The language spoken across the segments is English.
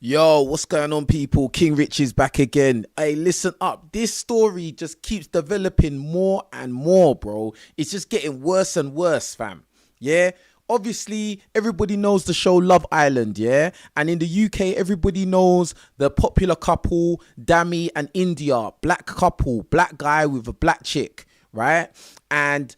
Yo, what's going on, people? King Rich is back again. Hey, listen up. This story just keeps developing more and more, bro. It's just getting worse and worse, fam. Yeah? Obviously, everybody knows the show Love Island, yeah? And in the UK, everybody knows the popular couple, Dami and Indiyah. Black couple, black guy with a black chick, right? And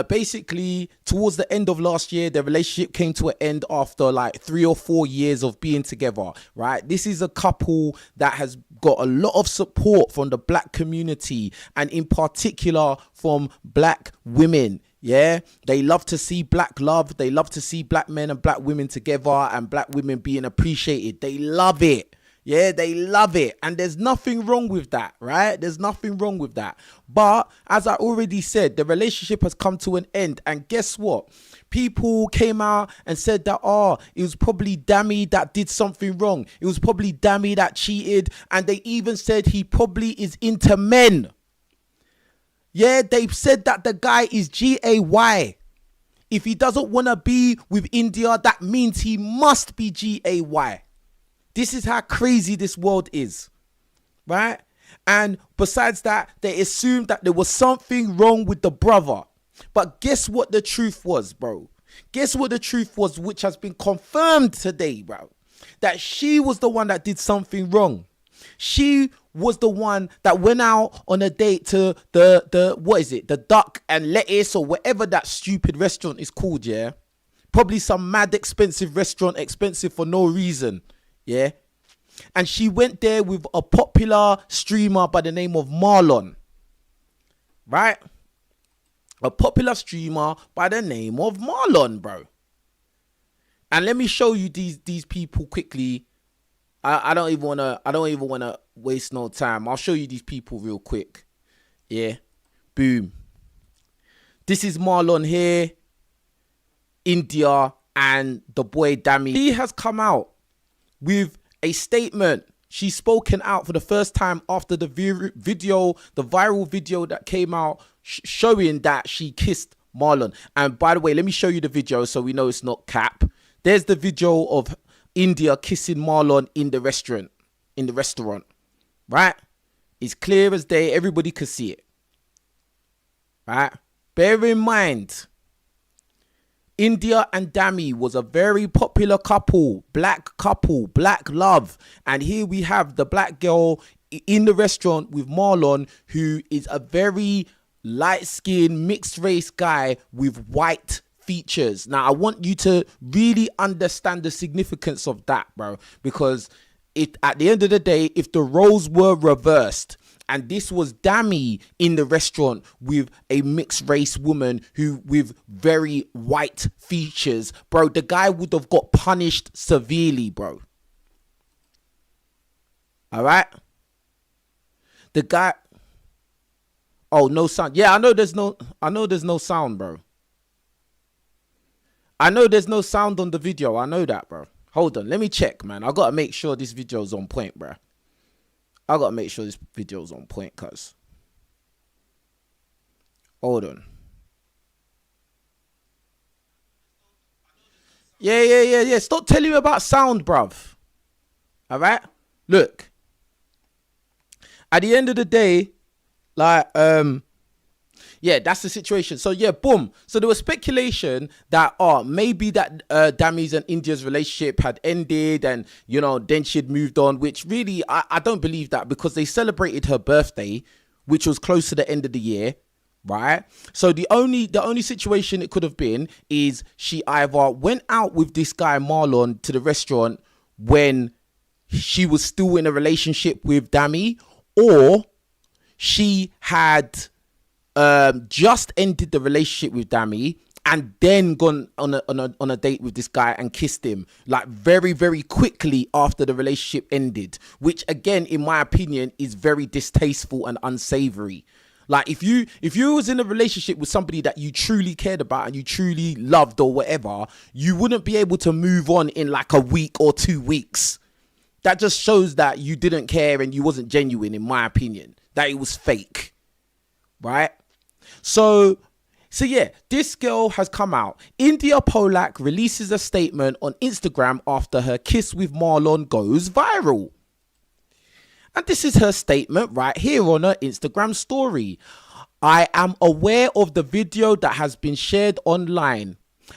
basically towards the end of last year, their relationship came to an end after like 3 or 4 years of being together, right? This is a couple that has got a lot of support from the black community, and in particular from black women. Yeah, they love to see black love. They love to see black men and black women together and black women being appreciated. They love it. Yeah, they love it. And there's nothing wrong with that, right? There's nothing wrong with that. But as I already said, the relationship has come to an end. And guess what? People came out and said that, it was probably Dami that did something wrong. It was probably Dami that cheated. And they even said he probably is into men. Yeah, they've said that the guy is G-A-Y. If he doesn't want to be with Indiyah, that means he must be G-A-Y. This is how crazy this world is, right? And besides that, they assumed that there was something wrong with the brother. But guess what the truth was, bro? Guess what the truth was, which has been confirmed today, bro? That she was the one that did something wrong. She was the one that went out on a date to the Duck and Lettuce or whatever that stupid restaurant is called, yeah? Probably some mad expensive restaurant, expensive for no reason. Yeah, and she went there with a popular streamer by the name of Marlon, right? A popular streamer by the name of Marlon, bro. And let me show you these people quickly. I don't even wanna waste no time. I'll show you these people real quick. Yeah, boom. This is Marlon here, Indiyah, and the boy Dami. He has come out with a statement. She's spoken out for the first time after the viral video that came out showing that she kissed Marlon. And by the way, let me show you the video so we know it's not cap. There's the video of Indiyah kissing Marlon in the restaurant. Right? It's clear as day. Everybody could see it. Right? Bear in mind, Indiyah and Dami was a very popular couple, black love. And here we have the black girl in the restaurant with Marlon, who is a very light-skinned, mixed-race guy with white features. Now, I want you to really understand the significance of that, bro, because at the end of the day, if the roles were reversed, and this was Dami in the restaurant with a mixed race woman who with very white features, bro, the guy would have got punished severely, bro. All right? The guy... Oh, no sound. Yeah, I know there's no sound, bro. I know there's no sound on the video. I know that, bro. Hold on. Let me check, man. I got to make sure this video's on point, bro. I gotta make sure this video's on point, cuz. Hold on. Yeah. Stop telling me about sound, bruv. Alright? Look. At the end of the day, like, yeah, that's the situation. So yeah, boom. So there was speculation that maybe that Dami's and Indiyah's relationship had ended, and you know, then she'd moved on, which really I don't believe that, because they celebrated her birthday, which was close to the end of the year, right? So the only situation it could have been is she either went out with this guy Marlon to the restaurant when she was still in a relationship with Dami, or she had just ended the relationship with Dami and then gone on a date with this guy and kissed him like very, very quickly after the relationship ended, which again, in my opinion, is very distasteful and unsavory. Like if you was in a relationship with somebody that you truly cared about and you truly loved or whatever, you wouldn't be able to move on in like a week or 2 weeks. That just shows that you didn't care and you wasn't genuine, in my opinion, that it was fake, right? So So yeah, this girl has come out. Indiyah Polack releases a statement on Instagram after her kiss with Marlon goes viral. And this is her statement right here on her Instagram story. I am aware of the video that has been shared online.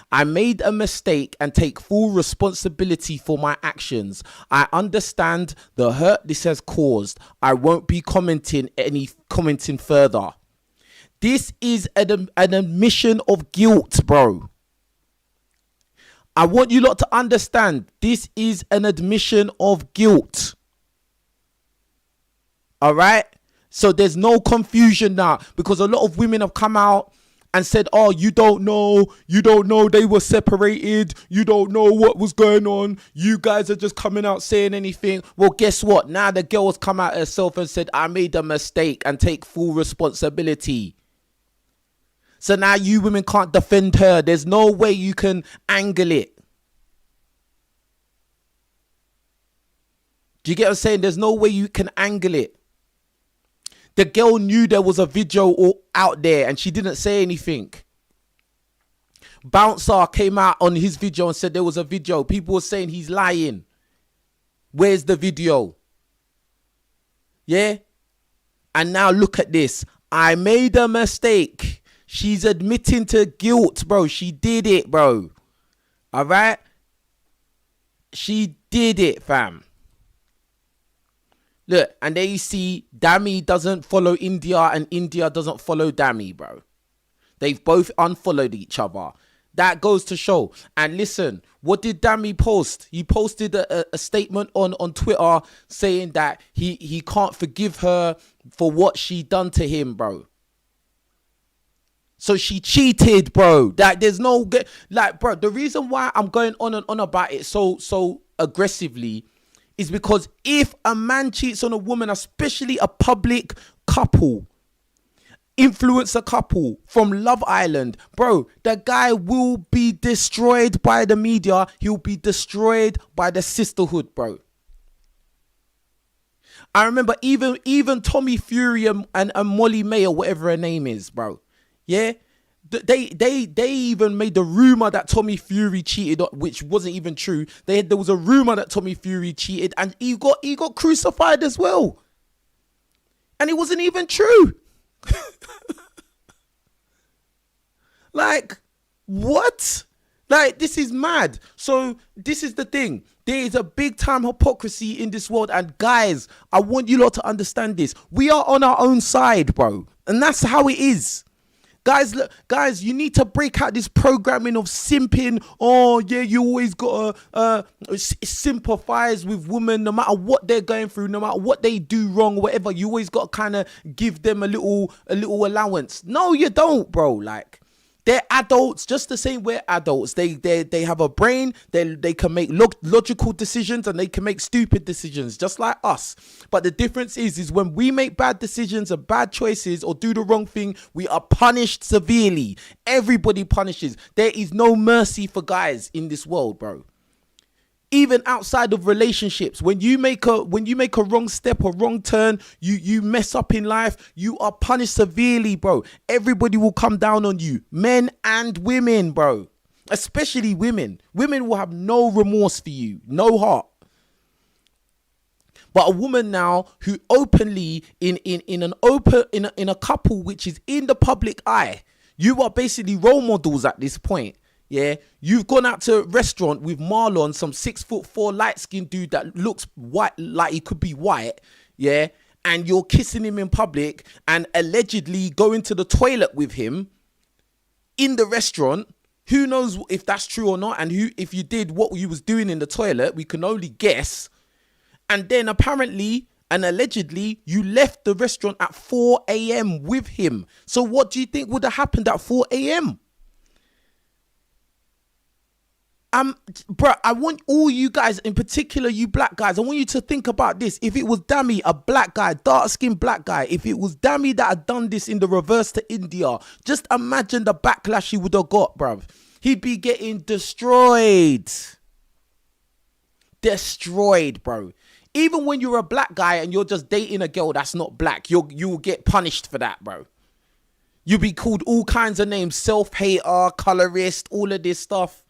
I made a mistake and take full responsibility for my actions. I understand the hurt this has caused. I won't be commenting further. This is an admission of guilt, bro. I want you lot to understand, this is an admission of guilt. All right? So there's no confusion now, because a lot of women have come out and said, oh, you don't know they were separated, you don't know what was going on, you guys are just coming out saying anything. Well, guess what? Now the girl has come out herself and said, I made a mistake and take full responsibility. So now you women can't defend her. There's no way you can angle it. Do you get what I'm saying? There's no way you can angle it. The girl knew there was a video out there and she didn't say anything. Bouncer came out on his video and said there was a video. People were saying he's lying. Where's the video? Yeah? And now look at this. I made a mistake. She's admitting to guilt, bro. She did it, bro. All right? She did it, fam. Look, and there you see Dami doesn't follow Indiyah and Indiyah doesn't follow Dami, bro. They've both unfollowed each other. That goes to show. And listen, what did Dami post? He posted a statement on Twitter saying that he can't forgive her for what she done to him, bro. So she cheated, bro. Like, there's no, like, bro, the reason why I'm going on and on about it so aggressively is because if a man cheats on a woman, especially a public couple, influencer couple from Love Island, bro, the guy will be destroyed by the media. He'll be destroyed by the sisterhood, bro. I remember even Tommy Fury and Molly May, or whatever her name is, bro. Yeah, they even made the rumor that Tommy Fury cheated, which wasn't even true. There was a rumor that Tommy Fury cheated, and he got crucified as well, and it wasn't even true. Like, what? Like, this is mad. So this is the thing. There is a big time hypocrisy in this world, and guys, I want you lot to understand this. We are on our own side, bro, and that's how it is. Guys, look, guys, you need to break out this programming of simping. Oh, yeah, you always got to sympathize with women no matter what they're going through, no matter what they do wrong, whatever. You always got to kind of give them a little allowance. No, you don't, bro. Like, they're adults just the same way adults. They have a brain. They can make logical decisions and they can make stupid decisions just like us. But the difference is when we make bad decisions and bad choices or do the wrong thing, we are punished severely. Everybody punishes. There is no mercy for guys in this world, bro. Even outside of relationships, when you make a wrong step or wrong turn, you mess up in life, you are punished severely, bro. Everybody will come down on you, men and women, bro. Especially women. Women will have no remorse for you, no heart. But a woman now who openly in a couple which is in the public eye, you are basically role models at this point. Yeah, you've gone out to a restaurant with Marlon, some 6'4" light-skinned dude that looks white, like he could be white. Yeah, and you're kissing him in public and allegedly going to the toilet with him in the restaurant. Who knows if that's true or not, and if you did, what you was doing in the toilet? We can only guess. And then apparently and allegedly you left the restaurant at 4 a.m. with him. So what do you think would have happened at 4 a.m.? Bro, I want all you guys, in particular you black guys, I want you to think about this. If it was Dami, a black guy, dark-skinned black guy, if it was Dami that had done this in the reverse to Indiyah, just imagine the backlash he would have got, bruv. He'd be getting destroyed. Destroyed, bro. Even when you're a black guy and you're just dating a girl that's not black, you will get punished for that, bro. You be called all kinds of names, self-hater, colorist, all of this stuff.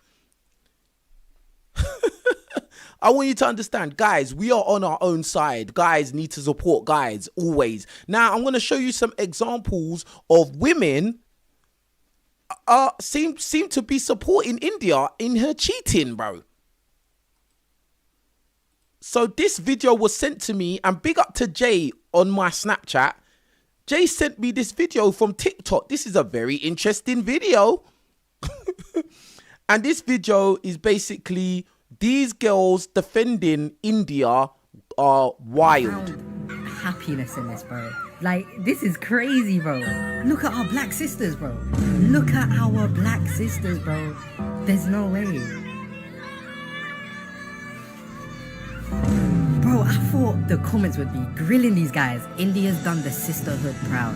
I want you to understand, guys, we are on our own side. Guys need to support guys always. Now, I'm going to show you some examples of women seem to be supporting Indiyah in her cheating, bro. So this video was sent to me, and big up to Jay on my Snapchat. Jay sent me this video from TikTok. This is a very interesting video. And this video is basically these girls defending Indiyah are wild. Happiness in this, bro. Like, this is crazy, bro. Look at our black sisters, bro. Look at our black sisters, bro. There's no way. Bro, I thought the comments would be grilling these guys. Indiyah's done the sisterhood proud.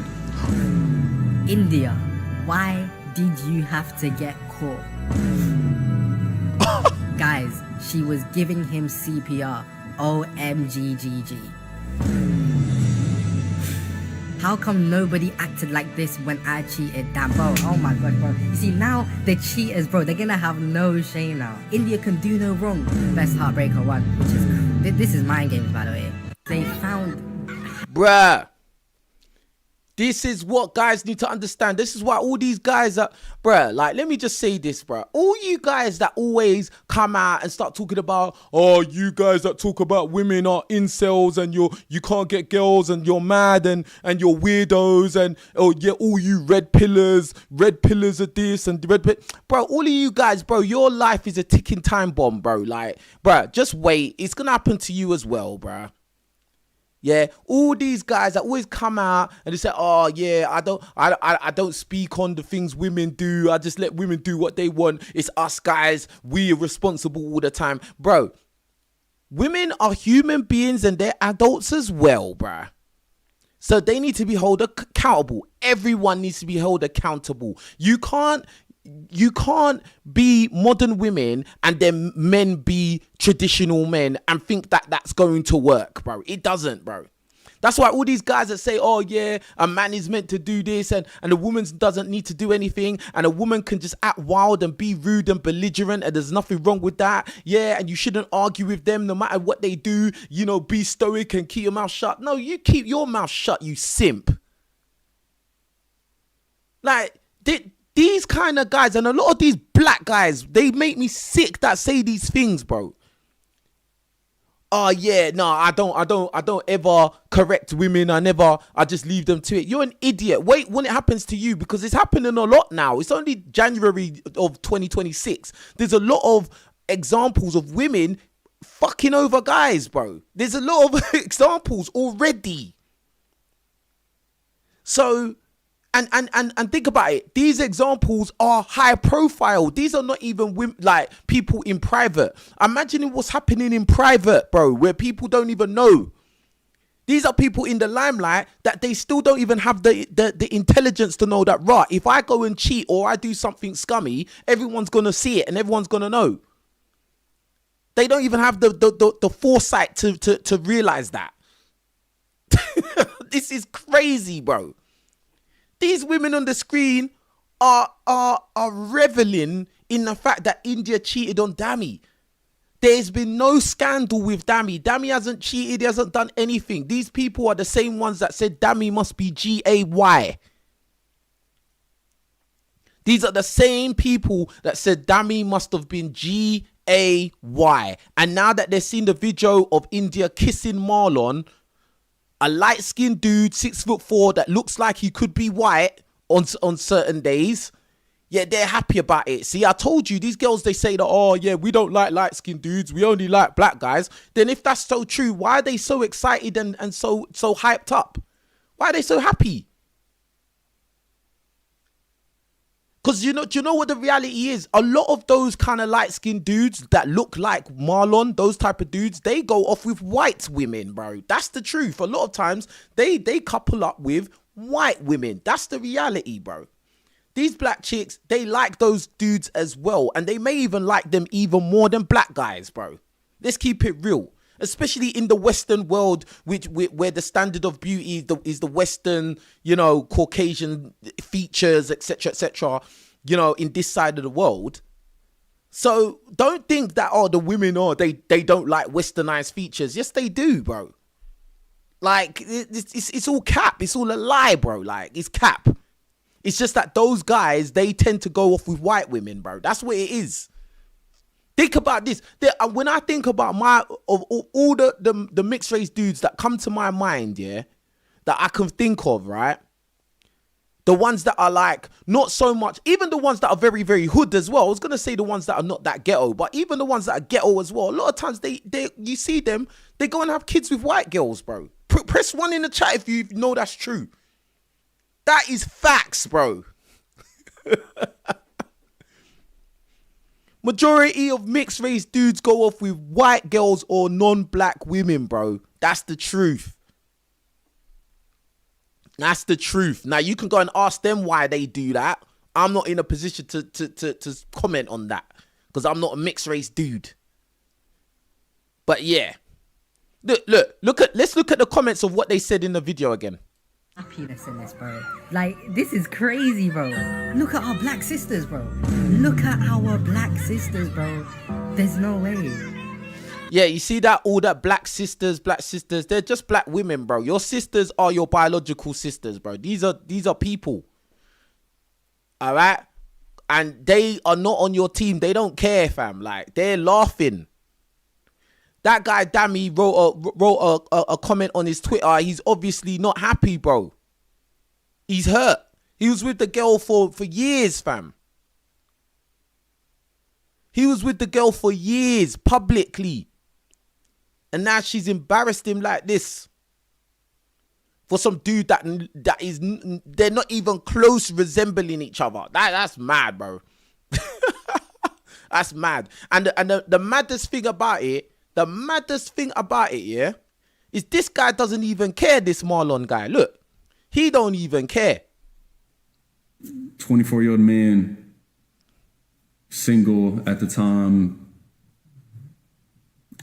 Indiyah, why did you have to get caught? Guys, she was giving him CPR. OMGGG. How come nobody acted like this when I cheated? Damn, bro. Oh my god, bro. You see, now the cheaters, bro, they're gonna have no shame now. Indiyah can do no wrong. Best heartbreaker one, which is... This is mind games, by the way. They found... Bruh. This is what guys need to understand. This is why all these guys are, bruh, like, let me just say this, bruh. All you guys that always come out and start talking about, oh, you guys that talk about women are incels and you can't get girls and you're mad and you're weirdos and, oh, yeah, all you red pillars are this and bro, all of you guys, bro, your life is a ticking time bomb, bro. Like, bruh, just wait. It's going to happen to you as well, bruh. Yeah, all these guys that always come out and they say, "Oh yeah, I don't speak on the things women do. I just let women do what they want. It's us guys. We are responsible all the time, bro." Women are human beings and they're adults as well, bruh. So they need to be held accountable. Everyone needs to be held accountable. You can't be modern women and then men be traditional men and think that that's going to work, bro. It doesn't, bro. That's why all these guys that say, oh yeah, a man is meant to do this and a woman doesn't need to do anything and a woman can just act wild and be rude and belligerent and there's nothing wrong with that. Yeah, and you shouldn't argue with them no matter what they do. You know, be stoic and keep your mouth shut. No, you keep your mouth shut, you simp. Like, these kind of guys and a lot of these black guys, they make me sick that say these things, bro. Oh yeah, no, I don't ever correct women. I just leave them to it. You're an idiot. Wait when it happens to you, because it's happening a lot now. It's only January of 2026. There's a lot of examples of women fucking over guys, bro. There's a lot of examples already. So, and think about it. These examples are high profile. These are not even women, like people in private. Imagine what's happening in private, bro, where people don't even know. These are people in the limelight that they still don't even have the intelligence to know that, right, if I go and cheat or I do something scummy, everyone's going to see it and everyone's going to know. They don't even have the foresight to realize that. This is crazy, bro. These women on the screen are reveling in the fact that Indiyah cheated on Dami. There's been no scandal with Dami. Dami hasn't cheated. He hasn't done anything. These people are the same ones that said Dami must be G-A-Y. These are the same people that said Dami must have been G-A-Y. And now that they've seen the video of Indiyah kissing Marlon, a light-skinned dude, 6'4", that looks like he could be white on certain days. Yeah, they're happy about it. See, I told you, these girls, they say that, oh, yeah, we don't like light-skinned dudes. We only like black guys. Then if that's so true, why are they so excited and so hyped up? Why are they so happy? Because do you know what the reality is? A lot of those kind of light-skinned dudes that look like Marlon, those type of dudes, they go off with white women, bro. That's the truth. A lot of times, they couple up with white women. That's the reality, bro. These black chicks, they like those dudes as well. And they may even like them even more than black guys, bro. Let's keep it real. especially in the Western world, where the standard of beauty is the Western, Caucasian features, etc., in this side of the world. So don't think that, the women, they don't like westernized features. Yes, they do, bro. Like, it's all cap. It's all a lie, bro. Like, it's cap. It's just that those guys, they tend to go off with white women, bro. That's what it is. Think about this. When I think about all the mixed race dudes that come to my mind, yeah, that I can think of, right? The ones that are like, not so much, even the ones that are very, very hood as well. I was going to say the ones that are not that ghetto, but even the ones that are ghetto as well. A lot of times you see them, they go and have kids with white girls, bro. Press 1 in the chat if you know that's true. That is facts, bro. Majority of mixed race dudes go off with white girls or non-black women, bro. That's the truth. That's the truth. Now, you can go and ask them why they do that. I'm not in a position to comment on that because I'm not a mixed race dude. But yeah. Let's look at the comments of what they said in the video again. Happiness in this, bro. Like, this is crazy, bro. Look at our black sisters, bro. Look at our black sisters, bro. There's no way. Yeah, you see that? All that black sisters, they're just black women, bro. Your sisters are your biological sisters, bro. These are people. All right? And they are not on your team. They don't care, fam. Like, they're laughing. That guy, Dami, wrote a comment on his Twitter. He's obviously not happy, bro. He's hurt. He was with the girl for years, fam. He was with the girl for years, publicly. And now she's embarrassed him like this. For some dude that is, they're not even close resembling each other. That's mad, bro. That's mad. And the maddest thing about it, yeah, is this guy doesn't even care, this Marlon guy. Look, he don't even care. 24-year-old man, single at the time,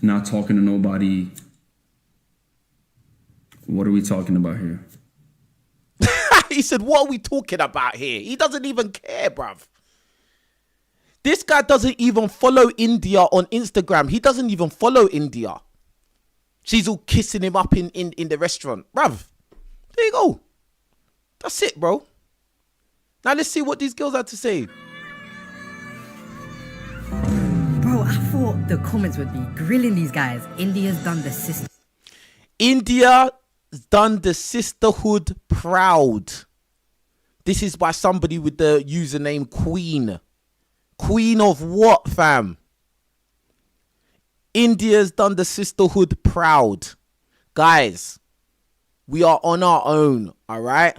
not talking to nobody. What are we talking about here? He said, what are we talking about here? He doesn't even care, bruv. This guy doesn't even follow Indiyah on Instagram. He doesn't even follow Indiyah. She's all kissing him up in the restaurant. Bruv, there you go. That's it, bro. Now let's see what these girls had to say. Bro, I thought the comments would be grilling these guys. Indiyah's done the sister. Indiyah's done the sisterhood proud. This is by somebody with the username Queen. Queen of what, fam? Indiyah's done the sisterhood proud. Guys, we are on our own, all right?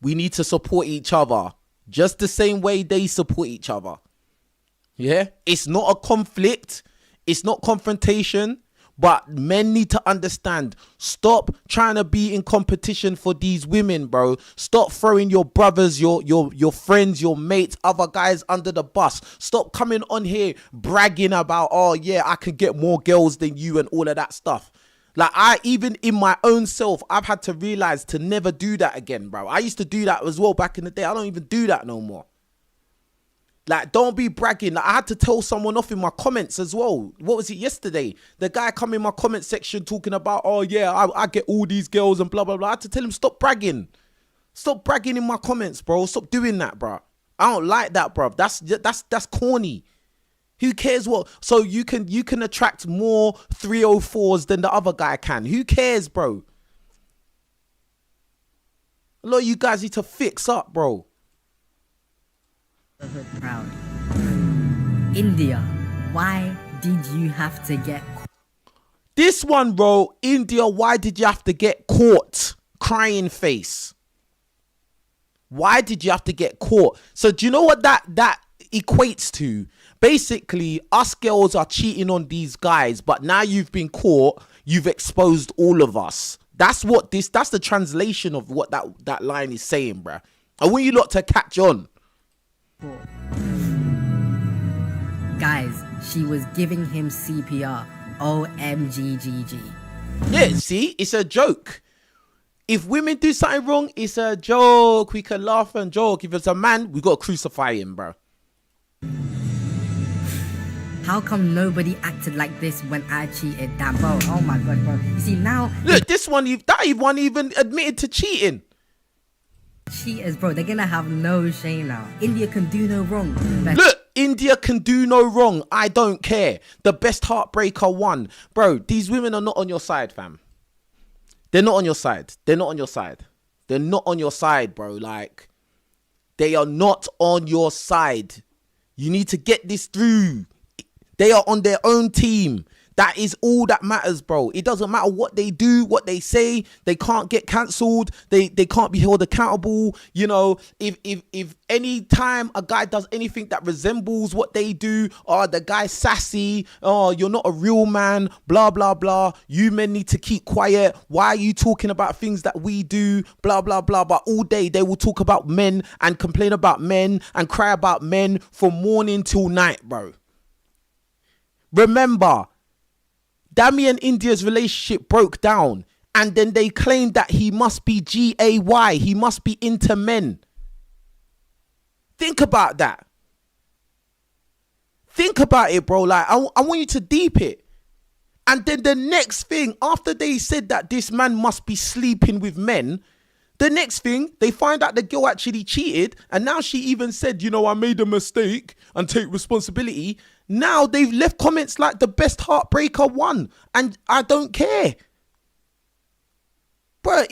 We need to support each other just the same way they support each other. Yeah? It's not a conflict. It's not confrontation. But men need to understand, stop trying to be in competition for these women, bro. Stop throwing your brothers, your friends, your mates, other guys under the bus. Stop coming on here bragging about, oh yeah, I can get more girls than you and all of that stuff. Like, even in my own self, I've had to realize to never do that again, bro. I used to do that as well back in the day. I don't even do that no more. Like, don't be bragging. Like, I had to tell someone off in my comments as well. What was it yesterday? The guy come in my comment section talking about, oh yeah, I get all these girls and blah, blah, blah. I had to tell him, stop bragging. Stop bragging in my comments, bro. Stop doing that, bro. I don't like that, bro. That's corny. Who cares what? So you can attract more 304s than the other guy can. Who cares, bro? A lot of you guys need to fix up, bro. Proud. Indiyah, why did you have to get this one, bro? Indiyah, why did you have to get caught? Crying face. Why did you have to get caught? So do you know what that equates to? Basically, us girls are cheating on these guys, but now you've been caught, you've exposed all of us. That's the translation of what that line is saying, bruh. I want you lot to catch on. Guys, she was giving him CPR. OMGGG. Yeah, see, it's a joke. If women do something wrong, it's a joke. We can laugh and joke. If it's a man, we got to crucify him, bro. How come nobody acted like this when I cheated? Damn, bro. Oh my god, bro. You see, now Look, this one, that one even admitted to cheating. cheaters, bro, they're gonna have no shame now. Indiyah can do no wrong. Look, Indiyah can do no wrong. I don't care. The best heartbreaker won. Bro, these women are not on your side, fam. They're not on your side. They're not on your side. They're not on your side, bro. Like, they are not on your side. You need to get this through. They are on their own team. That is all that matters, bro. It doesn't matter what they do, what they say. They can't get cancelled. They can't be held accountable. You know, if any time a guy does anything that resembles what they do, or the guy's sassy, oh, you're not a real man, blah, blah, blah. You men need to keep quiet. Why are you talking about things that we do, blah, blah, blah. But all day they will talk about men and complain about men and cry about men from morning till night, bro. Remember, Dami and Indiyah's relationship broke down, and then they claimed that he must be gay, he must be into men. Think about that. Think about it, bro. Like, I want you to deep it. And then the next thing, after they said that this man must be sleeping with men, the next thing, they find out the girl actually cheated, and now she even said, you know, I made a mistake and take responsibility. Now they've left comments like the best heartbreaker won, and I don't care. Bro,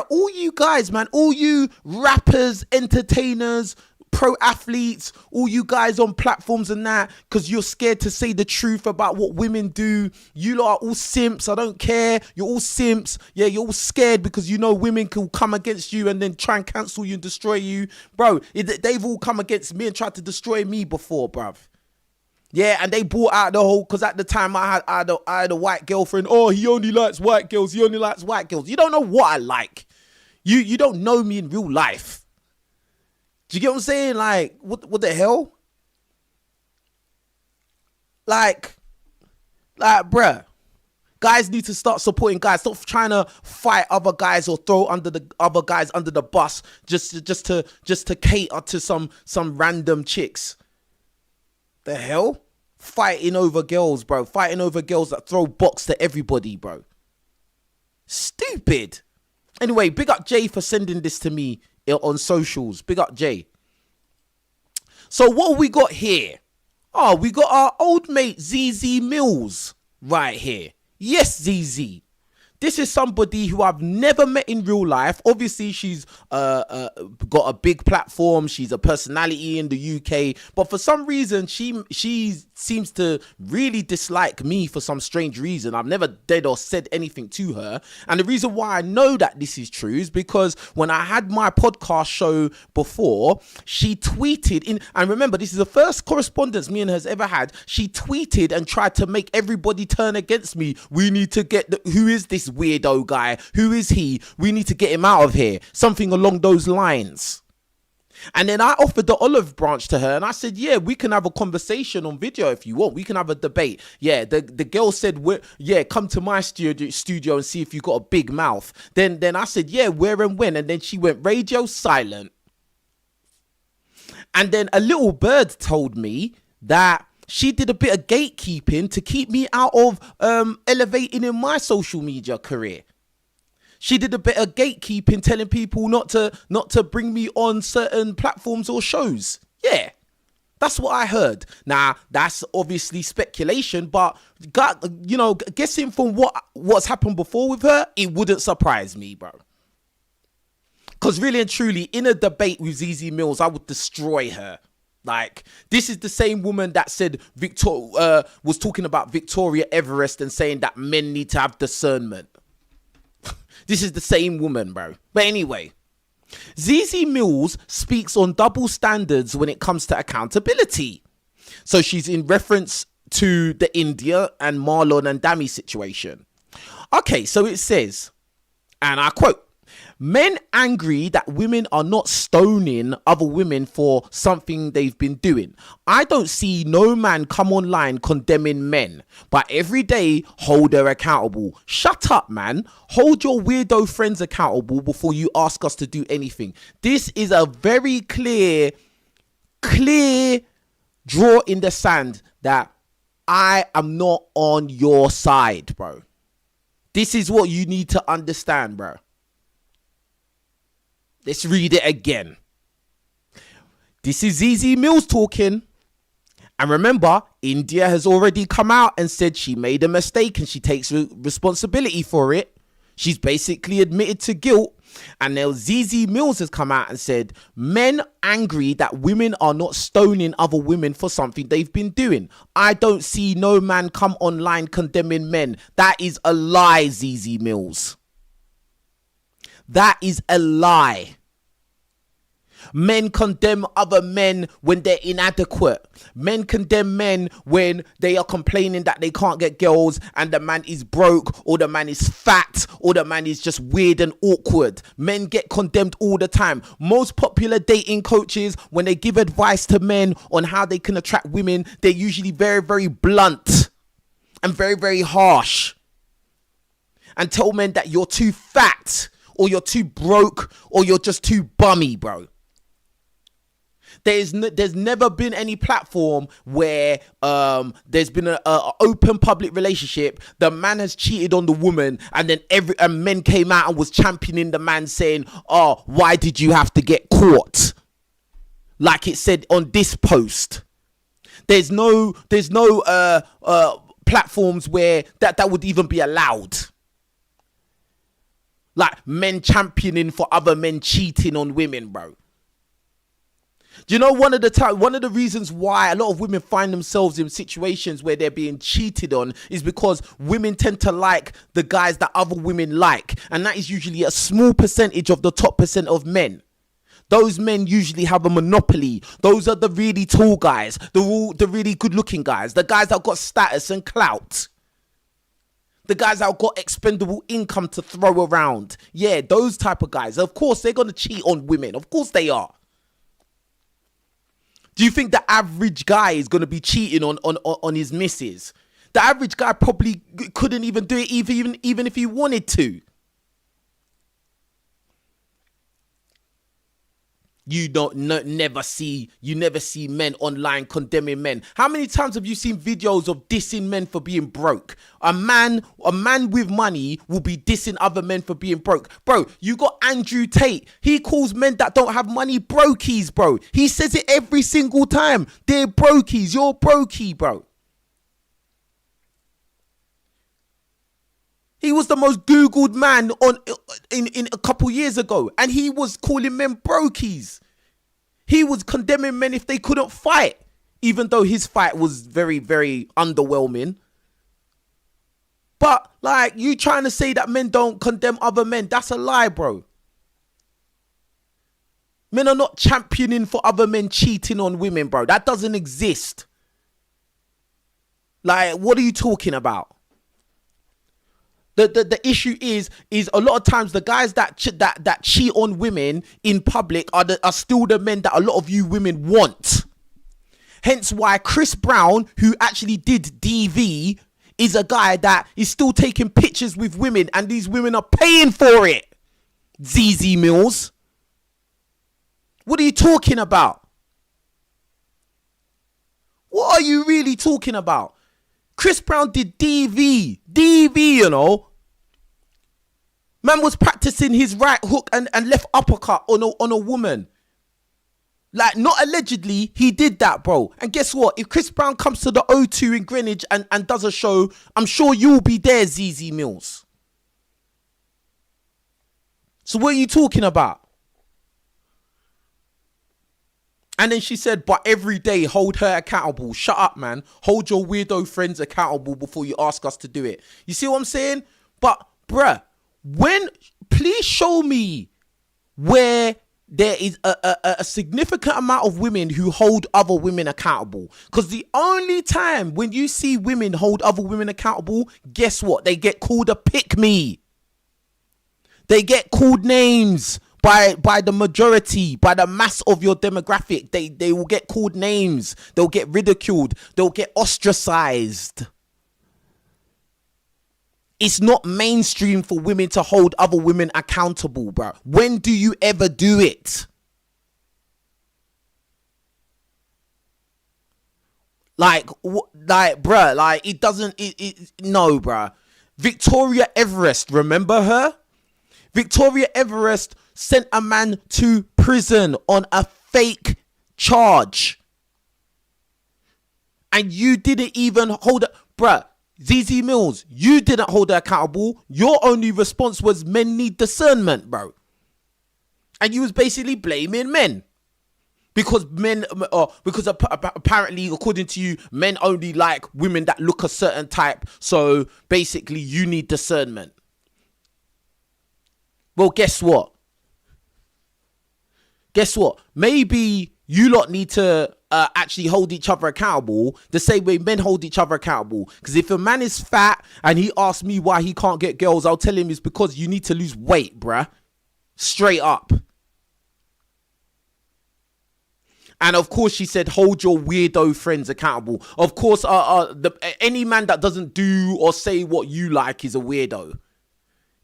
all you guys, man, all you rappers, entertainers, pro athletes, all you guys on platforms and that, because you're scared to say the truth about what women do. You lot are all simps. I don't care. You're all simps. Yeah, you're all scared because you know women can come against you and then try and cancel you and destroy you. Bro, they've all come against me and tried to destroy me before, bruv. Yeah, and they brought out the whole, because at the time I had a white girlfriend. Oh, he only likes white girls. He only likes white girls. You don't know what I like. You don't know me in real life. Do you get what I'm saying? Like, what the hell? Like, bruh. Guys need to start supporting guys. Stop trying to fight other guys or throw other guys under the bus just to cater to some random chicks. The hell? Fighting over girls, bro. Fighting over girls that throw box to everybody, bro. Stupid. Anyway, big up Jay for sending this to me on socials. Big up Jay. So what we got here? Oh, we got our old mate Zeze Mills right here. Yes, Zeze. This is somebody who I've never met in real life. Obviously, she's got a big platform. She's a personality in the UK. But for some reason, she seems to really dislike me for some strange reason. I've never did or said anything to her. And the reason why I know that this is true is because when I had my podcast show before, she tweeted in, and remember, this is the first correspondence me and her has ever had. She tweeted and tried to make everybody turn against me. We need to get who is this weirdo guy? Who is he? We need to get him out of here. Something along those lines. And then I offered the olive branch to her and I said, yeah, we can have a conversation on video if you want. We can have a debate. Yeah, the girl said, yeah, come to my studio and see if you got a big mouth. Then I said, yeah, where and when? And then she went radio silent. And then a little bird told me that she did a bit of gatekeeping to keep me out of elevating in my social media career. She did a bit of gatekeeping, telling people not to bring me on certain platforms or shows. Yeah, that's what I heard. Now, that's obviously speculation, but guessing from what's happened before with her, it wouldn't surprise me, bro. Because really and truly, in a debate with Zeze Mills, I would destroy her. Like, this is the same woman that said was talking about Victoria Everest and saying that men need to have discernment. This is the same woman, bro. But anyway, Zeze Mills speaks on double standards when it comes to accountability. So she's in reference to the Indiyah and Marlon and Dami situation. Okay, so it says, and I quote, Men angry that women are not stoning other women for something they've been doing. I don't see no man come online condemning men, but every day hold her accountable. Shut up, man. Hold your weirdo friends accountable before you ask us to do anything. This is a very clear draw in the sand that I am not on your side, bro. This is what you need to understand, bro. Let's read it again. This is Zeze Mills talking. And remember, Indiyah has already come out and said she made a mistake and she takes responsibility for it. She's basically admitted to guilt. And now Zeze Mills has come out and said, men angry that women are not stoning other women for something they've been doing. I don't see no man come online condemning men. That is a lie, Zeze Mills. That is a lie. Men condemn other men when they're inadequate. Men condemn men when they are complaining that they can't get girls and the man is broke, or the man is fat, or the man is just weird and awkward. Men get condemned all the time. Most popular dating coaches, when they give advice to men on how they can attract women, they're usually very, very blunt and very, very harsh, and tell men that you're too fat, or you're too broke, or you're just too bummy, bro. There's never been any platform where there's been a open public relationship. The man has cheated on the woman, and then men came out and was championing the man, saying, "Oh, why did you have to get caught?" Like it said on this post. There's no platforms where that would even be allowed. Like men championing for other men cheating on women, bro. Do you know one of the reasons why a lot of women find themselves in situations where they're being cheated on is because women tend to like the guys that other women like, and that is usually a small percentage of the top percent of men. Those men usually have a monopoly. Those are the really tall guys, the really good looking guys, the guys that got status and clout. The guys that have got expendable income to throw around. Yeah, those type of guys. Of course, they're going to cheat on women. Of course they are. Do you think the average guy is going to be cheating on his missus? The average guy probably couldn't even do it even if he wanted to. You never see men online condemning men. How many times have you seen videos of dissing men for being broke? A man with money will be dissing other men for being broke. Bro, you got Andrew Tate. He calls men that don't have money brokies, bro. He says it every single time. They're brokies. You're brokey, bro. He was the most Googled man in a couple years ago, and he was calling men brokies. He was condemning men if they couldn't fight, even though his fight was very, very underwhelming. But like, you trying to say that men don't condemn other men, that's a lie, bro. Men are not championing for other men cheating on women, bro. That doesn't exist. Like, what are you talking about? The issue is a lot of times the guys that cheat on women in public are still the men that a lot of you women want. Hence why Chris Brown, who actually did DV, is a guy that is still taking pictures with women, and these women are paying for it. Zeze Mills. What are you talking about? What are you really talking about? Chris Brown did DV, you know. Man was practicing his right hook and left uppercut on a woman. Like, not allegedly, he did that, bro. And guess what? If Chris Brown comes to the O2 in Greenwich and does a show, I'm sure you'll be there, Zeze Mills. So what are you talking about? And then she said, but every day hold her accountable. Shut up, man. Hold your weirdo friends accountable before you ask us to do it. You see what I'm saying? But, bruh, please show me where there is a significant amount of women who hold other women accountable. Because the only time when you see women hold other women accountable, guess what? They get called a pick-me. They get called names by the majority, by the mass of your demographic. They will get called names. They'll get ridiculed. They'll get ostracized. It's not mainstream for women to hold other women accountable, bro. When do you ever do it? Bruh, like, it doesn't, no, bruh. Victoria Everest, remember her? Victoria Everest sent a man to prison on a fake charge. And you didn't even hold it. Bruh, Zeze Mills, you didn't hold her accountable. Your only response was men need discernment, bro. And you was basically blaming men. Because apparently, according to you, men only like women that look a certain type. So basically, you need discernment. Well, guess what? Maybe you lot need to actually hold each other accountable the same way men hold each other accountable. Because if a man is fat and he asks me why he can't get girls, I'll tell him it's because you need to lose weight, bruh. Straight up. And of course, she said, hold your weirdo friends accountable. Of course, any man that doesn't do or say what you like is a weirdo.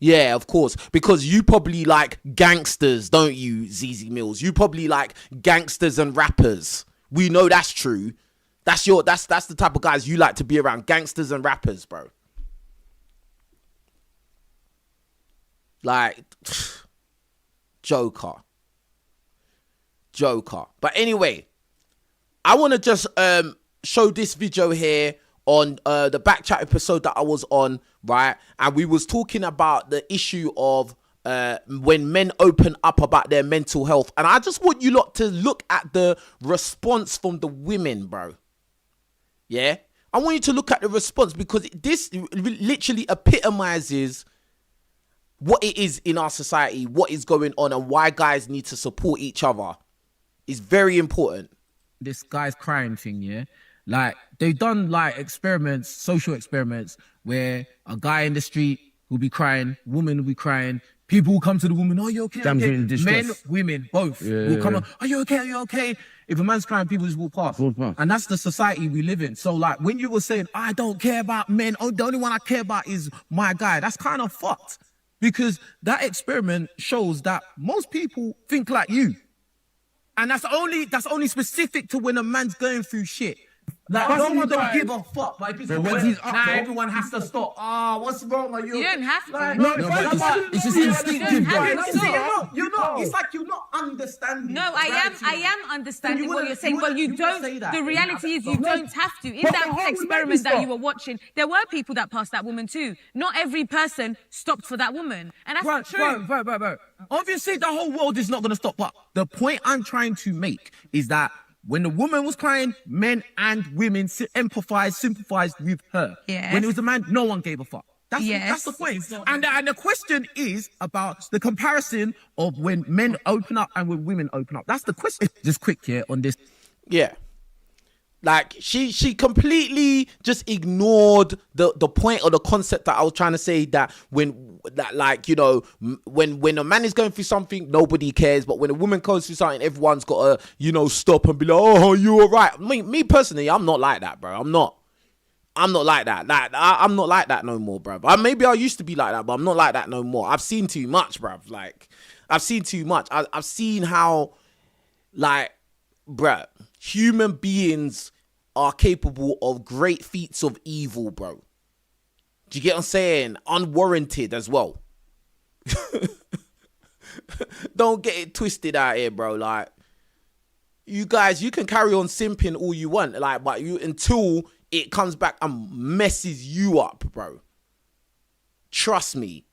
Yeah, of course. Because you probably like gangsters, don't you, Zeze Mills? You probably like gangsters and rappers. We know that's true. That's the type of guys you like to be around. Gangsters and rappers, bro. Like, Joker. But anyway, I want to just show this video here on the back chat episode that I was on, right? And we was talking about the issue of when men open up about their mental health. And I just want you lot to look at the response from the women, bro. Yeah? I want you to look at the response, because this literally epitomizes what it is in our society, what is going on, and why guys need to support each other. It's very important. This guy's crying thing, yeah? Like, they've done, like, experiments, social experiments, where a guy in the street will be crying, woman will be crying, people will come to the woman, are you okay? Damn, okay? in distress. Men, women, both will come on, are you okay? Are you okay? If a man's crying, people just walk past. And that's the society we live in. So, like, when you were saying, I don't care about men, oh, the only one I care about is my guy, that's kind of fucked. Because that experiment shows that most people think like you. And that's only specific to when a man's going through shit. Like, no one don't give a fuck. Like, everyone has to stop. What's wrong? Are you don't have to. Like, it's just instinctive, bro. You're not. It's like you're not understanding. No, I am understanding what you're saying, but you don't. The reality is you don't have to. In that experiment that you were watching, there were people that passed that woman too. Not every person stopped for that woman, and that's true. Bro. Obviously, the whole world is not going to stop. But the point I'm trying to make is that when the woman was crying, men and women sympathized with her. Yes. When it was a man, no one gave a fuck. That's the point. And the question is about the comparison of when men open up and when women open up. That's the question. Just quick here on this. Yeah. Like, she completely just ignored the point or the concept that I was trying to say, that when a man is going through something, nobody cares, but when a woman goes through something, everyone's got to, stop and be like, oh, you all right? Me personally, I'm not like that, bro. I'm not like that. I'm not like that no more, bro. Maybe I used to be like that, but I'm not like that no more. I've seen too much, bro. Like, I've seen too much. I've seen how, like, bro, human beings are capable of great feats of evil, bro. Do you get what I'm saying? Unwarranted as well. Don't get it twisted out here, bro. Like, you guys, you can carry on simping all you want, like, but until it comes back and messes you up, bro. Trust me.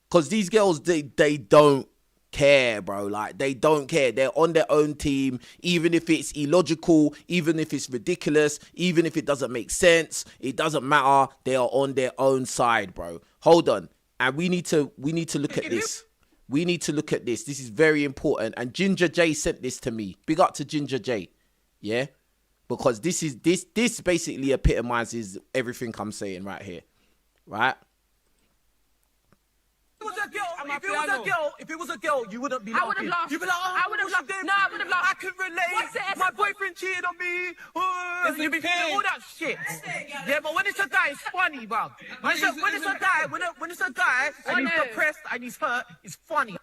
Because these girls, they don't care, bro. Like, they don't care. They're on their own team, even if it's illogical, even if it's ridiculous, even if it doesn't make sense. It doesn't matter. They are on their own side, bro. Hold on. And we need to look at this. We need to look at this. This is very important. And Ginger J sent this to me. Big up to Ginger J. Yeah? Because this basically epitomizes everything I'm saying right here. Right? If it was a girl, you wouldn't be laughing. I would have laughed. You'd be like, oh, I would have laughed. No, I would have laughed. I can relate. What's it? My boyfriend cheated on me. Oh, you'd be feeling all that shit. Yeah, but when it's a guy, it's funny, bro. When it's a guy and he's depressed and he's hurt, it's funny.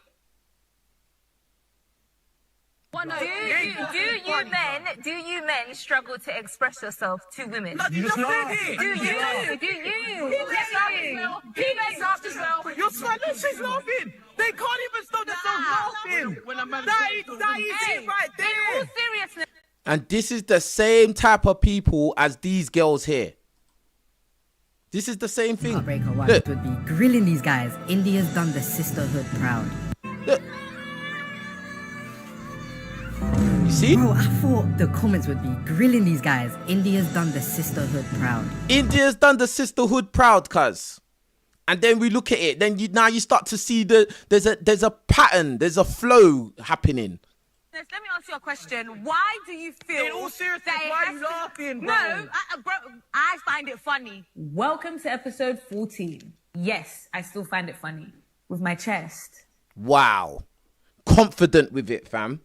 Do you men struggle to express yourself to women? You just said it. Do you? He makes laughed as well. You're she's laughing. They can't even stop themselves laughing. That is it right In all there. seriousness. And this is the same type of people as these girls here. This is the same thing. Heartbreaker One Look, would be grilling these guys. India's done the sisterhood proud. look. You see? Bro, I thought the comments would be grilling these guys. India's done the sisterhood proud. India's done the sisterhood proud, cuz. And then we look at it. Then now you start to see there's a pattern, there's a flow happening. Let me ask you a question. Why do you feel In all seriousness, that it why are has you to- laughing, bro? No, bro, I find it funny. Welcome to episode 14. Yes, I still find it funny. With my chest. Wow. Confident with it, fam.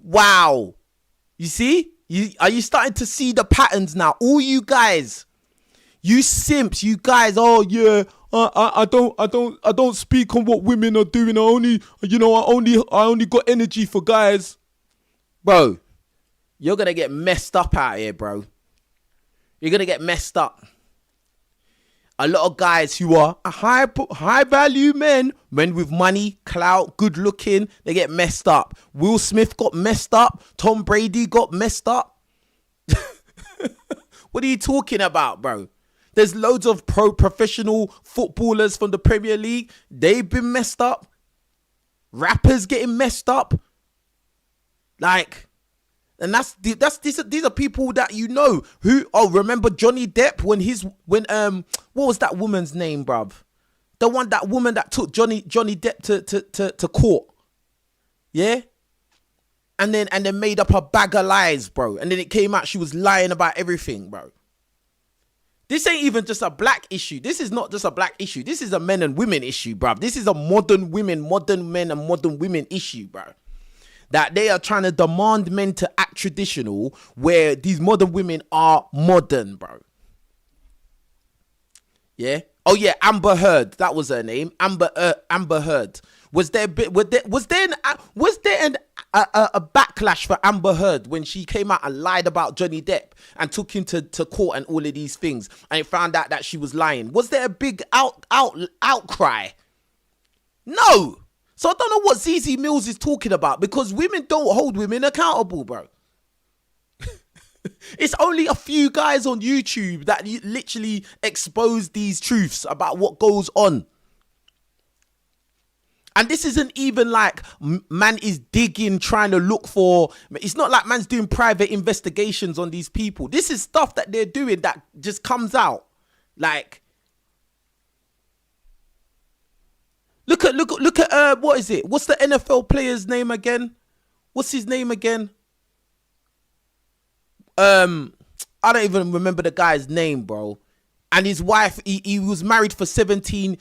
Wow. You see? Are you starting to see the patterns now? All you guys, you simps, you guys, oh yeah, I don't speak on what women are doing. I only got energy for guys. Bro, you're gonna get messed up out here, bro. You're gonna get messed up. A lot of guys who are high value men with money, clout, good looking, they get messed up. Will Smith got messed up. Tom Brady got messed up. What are you talking about, bro? There's loads of professional footballers from the Premier League. They've been messed up. Rappers getting messed up. Like, and these are people that you know who. Oh, remember Johnny Depp when what was that woman's name, bruv? That woman that took Johnny Depp to court. Yeah. And then made up a bag of lies, bro. And then it came out she was lying about everything, bro. This ain't even just a black issue. This is not just a black issue. This is a men and women issue, bruv. This is a modern men and modern women issue, bro. That they are trying to demand men to act traditional where these modern women are modern, bro. Yeah. Oh yeah, Amber Heard. That was her name. Amber Heard. Was there a backlash for Amber Heard when she came out and lied about Johnny Depp and took him to court and all of these things, and it found out that she was lying? Was there a big outcry? No. So I don't know what Zeze Mills is talking about, because women don't hold women accountable, bro. It's only a few guys on YouTube that literally expose these truths about what goes on. And this isn't even like man is digging, trying to look for. It's not like man's doing private investigations on these people. This is stuff that they're doing that just comes out. Like, look at what is it? What's the NFL player's name again? What's his name again? I don't even remember the guy's name, bro. And his wife, he was married for 17